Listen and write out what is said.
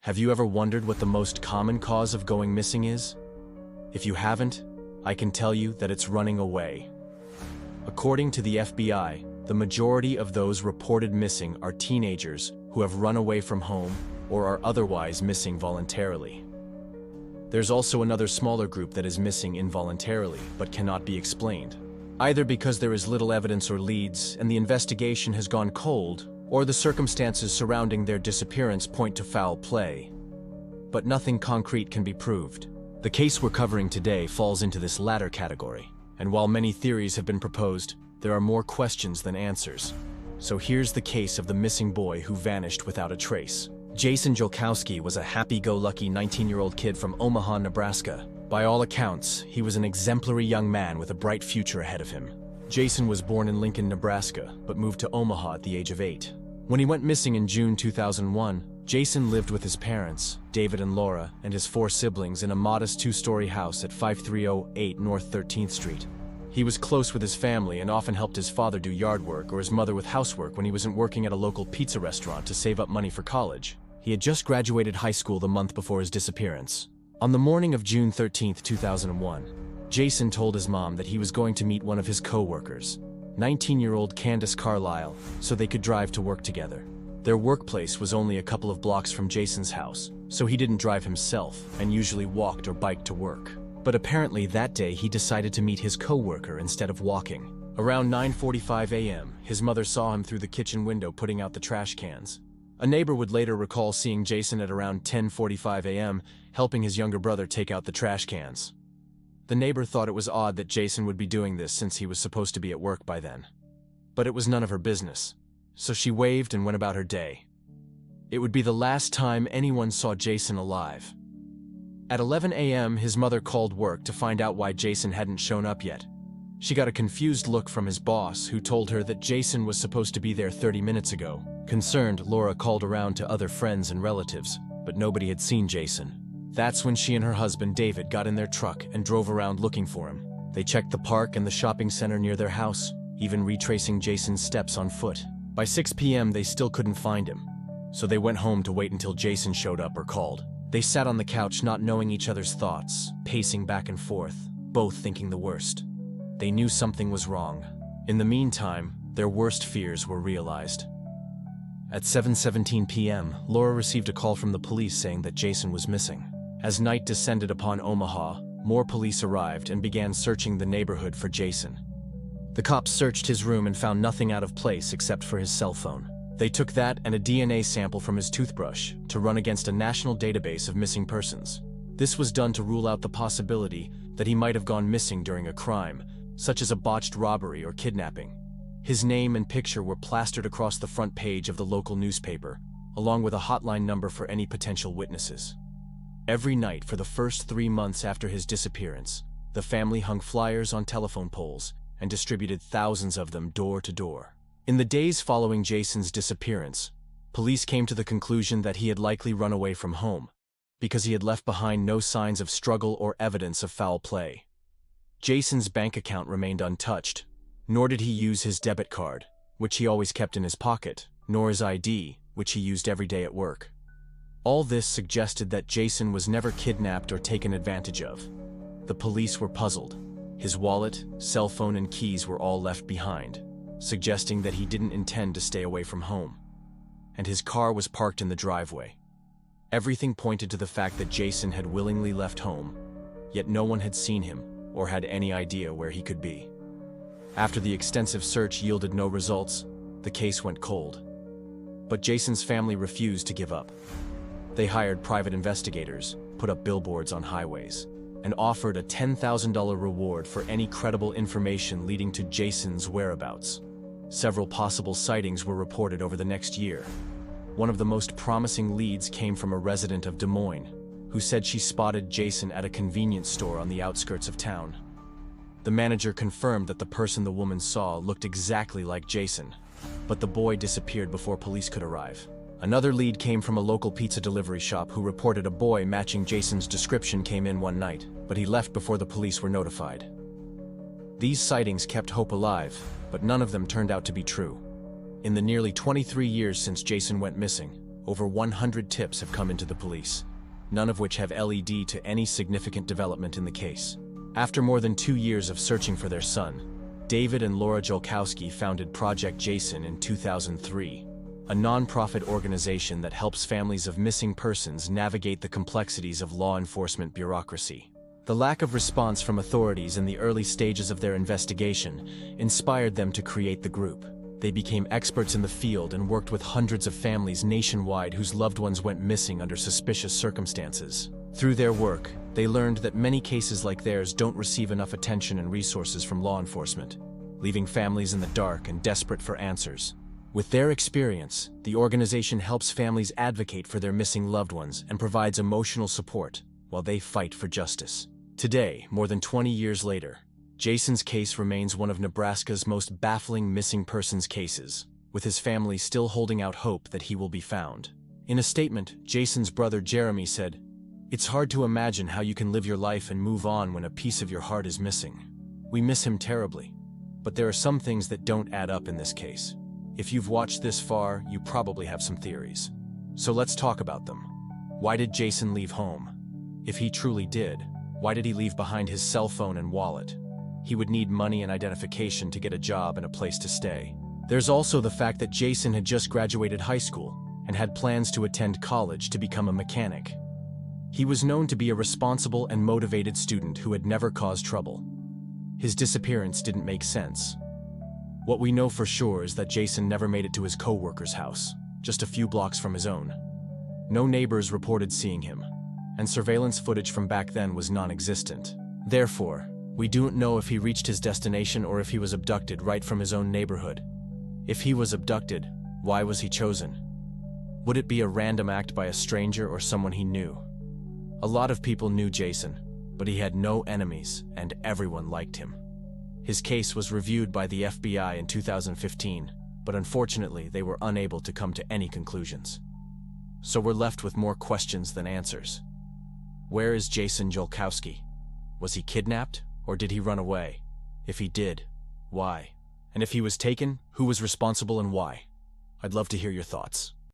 Have you ever wondered what the most common cause of going missing is? If you haven't, I can tell you that it's running away. According to the FBI, the majority of those reported missing are teenagers who have run away from home or are otherwise missing voluntarily. There's also another smaller group that is missing involuntarily but cannot be explained, either because there is little evidence or leads and the investigation has gone cold, or the circumstances surrounding their disappearance point to foul play. But nothing concrete can be proved. The case we're covering today falls into this latter category, and while many theories have been proposed, there are more questions than answers. So here's the case of the missing boy who vanished without a trace. Jason Jolkowski was a happy-go-lucky 19-year-old kid from Omaha, Nebraska. By all accounts, he was an exemplary young man with a bright future ahead of him. Jason was born in Lincoln, Nebraska, but moved to Omaha at the age of 8. When he went missing in June 2001, Jason lived with his parents, David and Laura, and his 4 siblings in a modest 2-story house at 5308 North 13th Street. He was close with his family and often helped his father do yard work or his mother with housework when he wasn't working at a local pizza restaurant to save up money for college. He had just graduated high school the month before his disappearance. On the morning of June 13, 2001, Jason told his mom that he was going to meet one of his co-workers, 19-year-old Candace Carlisle, so they could drive to work together. Their workplace was only a couple of blocks from Jason's house, so he didn't drive himself and usually walked or biked to work. But apparently that day he decided to meet his co-worker instead of walking. Around 9:45 a.m., his mother saw him through the kitchen window putting out the trash cans. A neighbor would later recall seeing Jason at around 10:45 a.m. helping his younger brother take out the trash cans. The neighbor thought it was odd that Jason would be doing this since he was supposed to be at work by then. But it was none of her business, so she waved and went about her day. It would be the last time anyone saw Jason alive. At 11 a.m., his mother called work to find out why Jason hadn't shown up yet. She got a confused look from his boss, who told her that Jason was supposed to be there 30 minutes ago. Concerned, Laura called around to other friends and relatives, but nobody had seen Jason. That's when she and her husband David got in their truck and drove around looking for him. They checked the park and the shopping center near their house, even retracing Jason's steps on foot. By 6 p.m. they still couldn't find him, so they went home to wait until Jason showed up or called. They sat on the couch not knowing each other's thoughts, pacing back and forth, both thinking the worst. They knew something was wrong. In the meantime, their worst fears were realized. At 7:17 p.m., Laura received a call from the police saying that Jason was missing. As night descended upon Omaha, more police arrived and began searching the neighborhood for Jason. The cops searched his room and found nothing out of place except for his cell phone. They took that and a DNA sample from his toothbrush to run against a national database of missing persons. This was done to rule out the possibility that he might have gone missing during a crime, such as a botched robbery or kidnapping. His name and picture were plastered across the front page of the local newspaper, along with a hotline number for any potential witnesses. Every night for the first 3 months after his disappearance, the family hung flyers on telephone poles and distributed thousands of them door to door. In the days following Jason's disappearance, police came to the conclusion that he had likely run away from home, because he had left behind no signs of struggle or evidence of foul play. Jason's bank account remained untouched, nor did he use his debit card, which he always kept in his pocket, nor his ID, which he used every day at work. All this suggested that Jason was never kidnapped or taken advantage of. The police were puzzled. His wallet, cell phone, and keys were all left behind, suggesting that he didn't intend to stay away from home. And his car was parked in the driveway. Everything pointed to the fact that Jason had willingly left home, yet no one had seen him or had any idea where he could be. After the extensive search yielded no results, the case went cold. But Jason's family refused to give up. They hired private investigators, put up billboards on highways, and offered a $10,000 reward for any credible information leading to Jason's whereabouts. Several possible sightings were reported over the next year. One of the most promising leads came from a resident of Des Moines, who said she spotted Jason at a convenience store on the outskirts of town. The manager confirmed that the person the woman saw looked exactly like Jason, but the boy disappeared before police could arrive. Another lead came from a local pizza delivery shop who reported a boy matching Jason's description came in one night, but he left before the police were notified. These sightings kept hope alive, but none of them turned out to be true. In the nearly 23 years since Jason went missing, over 100 tips have come into the police, none of which have led to any significant development in the case. After more than 2 years of searching for their son, David and Laura Jolkowski founded Project Jason in 2003, a non-profit organization that helps families of missing persons navigate the complexities of law enforcement bureaucracy. The lack of response from authorities in the early stages of their investigation inspired them to create the group. They became experts in the field and worked with hundreds of families nationwide whose loved ones went missing under suspicious circumstances. Through their work, they learned that many cases like theirs don't receive enough attention and resources from law enforcement, leaving families in the dark and desperate for answers. With their experience, the organization helps families advocate for their missing loved ones and provides emotional support while they fight for justice. Today, more than 20 years later, Jason's case remains one of Nebraska's most baffling missing persons cases, with his family still holding out hope that he will be found. In a statement, Jason's brother Jeremy said, "It's hard to imagine how you can live your life and move on when a piece of your heart is missing. We miss him terribly, but there are some things that don't add up in this case. If you've watched this far, you probably have some theories. So let's talk about them. Why did Jason leave home? If he truly did, why did he leave behind his cell phone and wallet? He would need money and identification to get a job and a place to stay. There's also the fact that Jason had just graduated high school and had plans to attend college to become a mechanic. He was known to be a responsible and motivated student who had never caused trouble. His disappearance didn't make sense. What we know for sure is that Jason never made it to his co-worker's house, just a few blocks from his own. No neighbors reported seeing him, and surveillance footage from back then was non-existent. Therefore, we don't know if he reached his destination or if he was abducted right from his own neighborhood. If he was abducted, why was he chosen? Would it be a random act by a stranger or someone he knew? A lot of people knew Jason, but he had no enemies and everyone liked him. His case was reviewed by the FBI in 2015, but unfortunately they were unable to come to any conclusions. So we're left with more questions than answers. Where is Jason Jolkowski? Was he kidnapped, or did he run away? If he did, why? And if he was taken, who was responsible and why? I'd love to hear your thoughts.